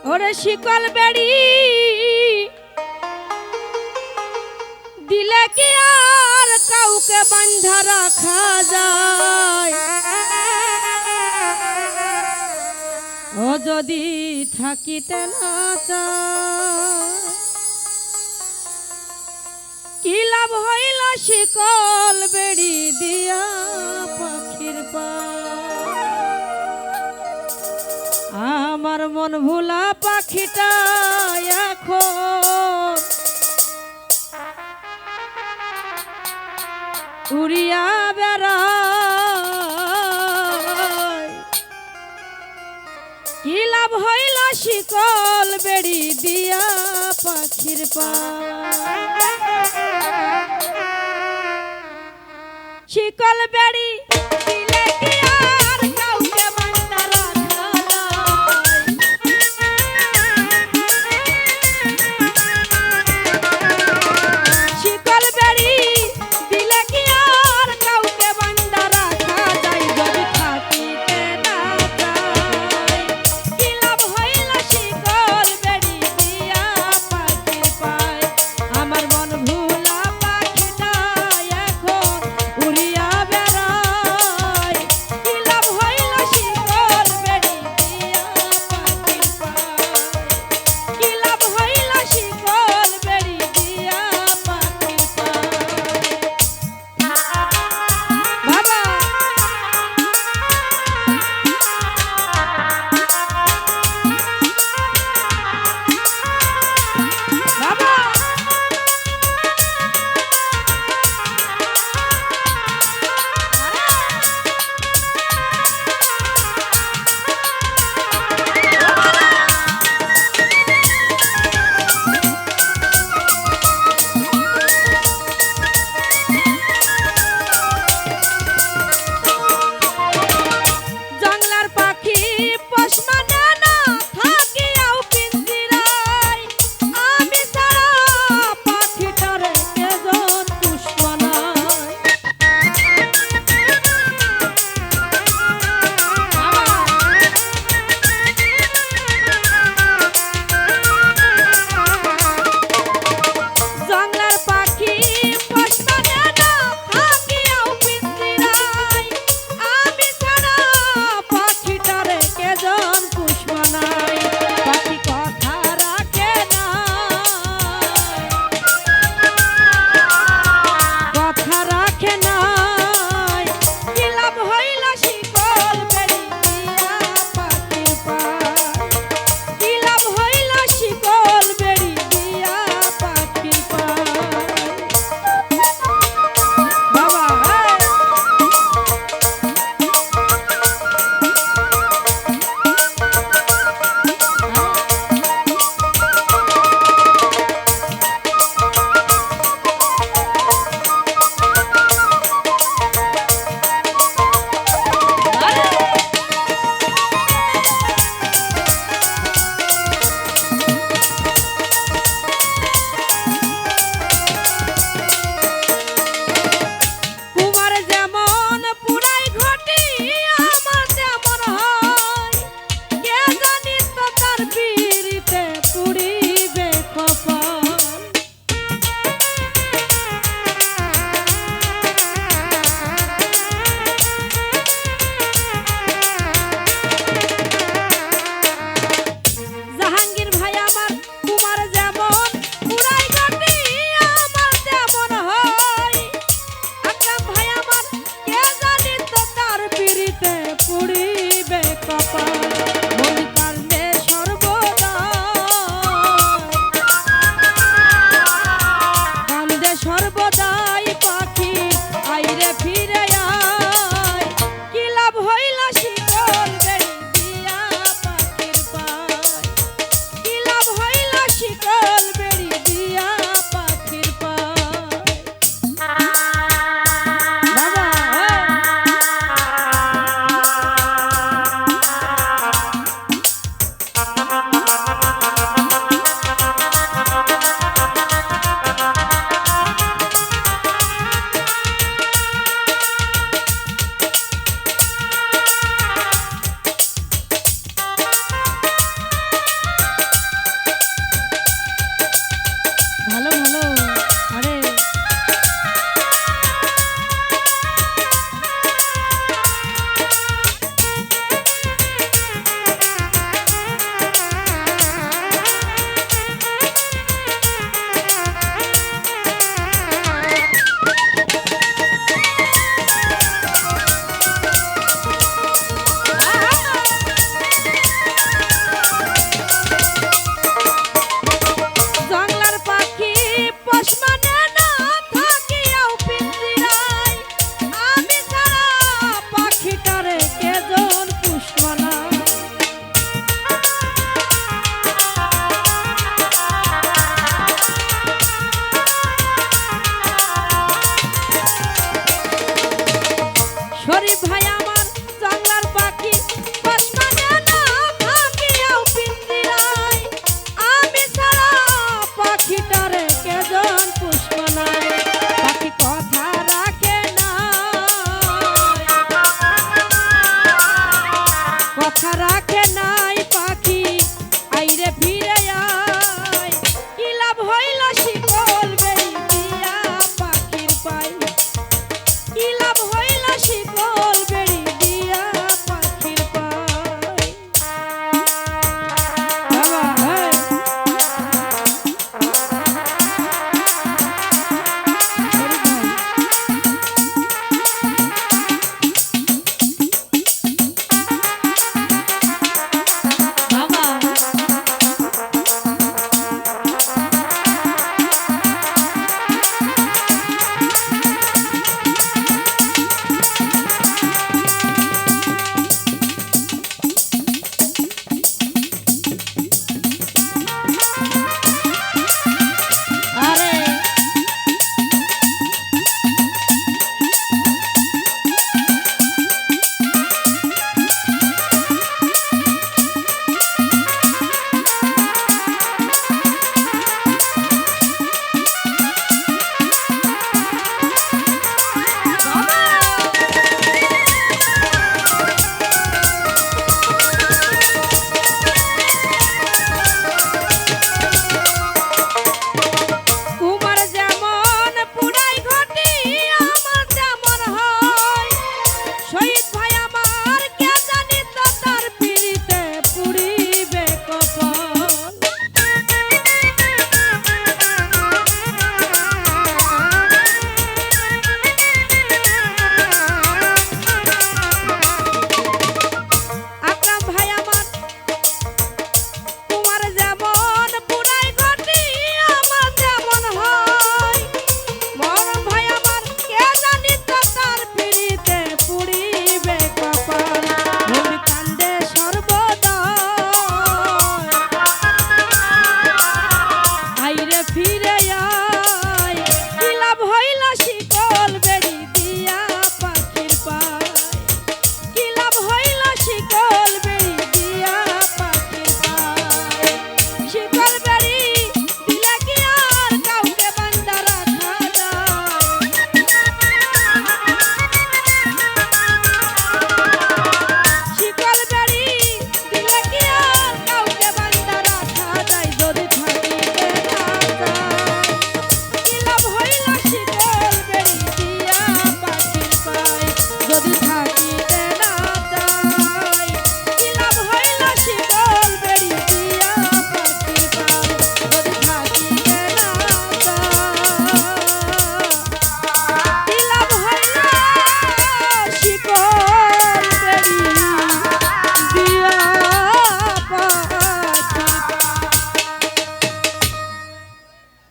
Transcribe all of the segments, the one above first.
ওরে শিকল বেড়ি দিলে কি আর কাউকে বাঁধা রাখা যায়? ও যদি থাকিতে না চায় কি লাভ হইল শিকল বেড়ি দিয়া পাখির পা? আমার মন ভোলা পাখিটা এখন উড়িয়া বেড়ায়। কি লাভ হইল শিকল বেড়ি দিয়া পাখির পা? শিকল বেড়ি দিলে কি আর কাউকে বাঁধা রাখা যায়? শিকল বেড়ি দিলে কি আর কাউকে বাঁধা রাখা যায়? যদি থাকিতে না চায় কি লাভ হইল শিকল বেড়ি দিয়া পাখির পায়? আমার মন ভোলা পাখিটা এখন উড়িয়া বেড়ায়। কি লাভ হইল শিকল বেড়ি দিয়া পাখির পায়? কি লাভ হইল শিকল বেড়ি দিয়া পাখির পায়? বাবা বাবা জংলার পাখি পোষ মানে না থাকিয়াও পিঞ্জিরায়। আমি ছাড়া পাখিটারে কেজন পুষ মানায়? জংলার পাখি পোষ মানে না থাকিয়াও পিঞ্জিরায়। আমি ছাড়া পাখিটারে কেজন পুষ আশা রাখে নাই পাখি আইরে ফিরে আয় কি লাভ হইল শিকল বেড়ি দিয়া পাখির পাই কি লাভ হইল শিকল বেড়ি দিয়া পাখির পাই বাবা হ্যাঁ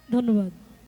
ধন্যবাদ।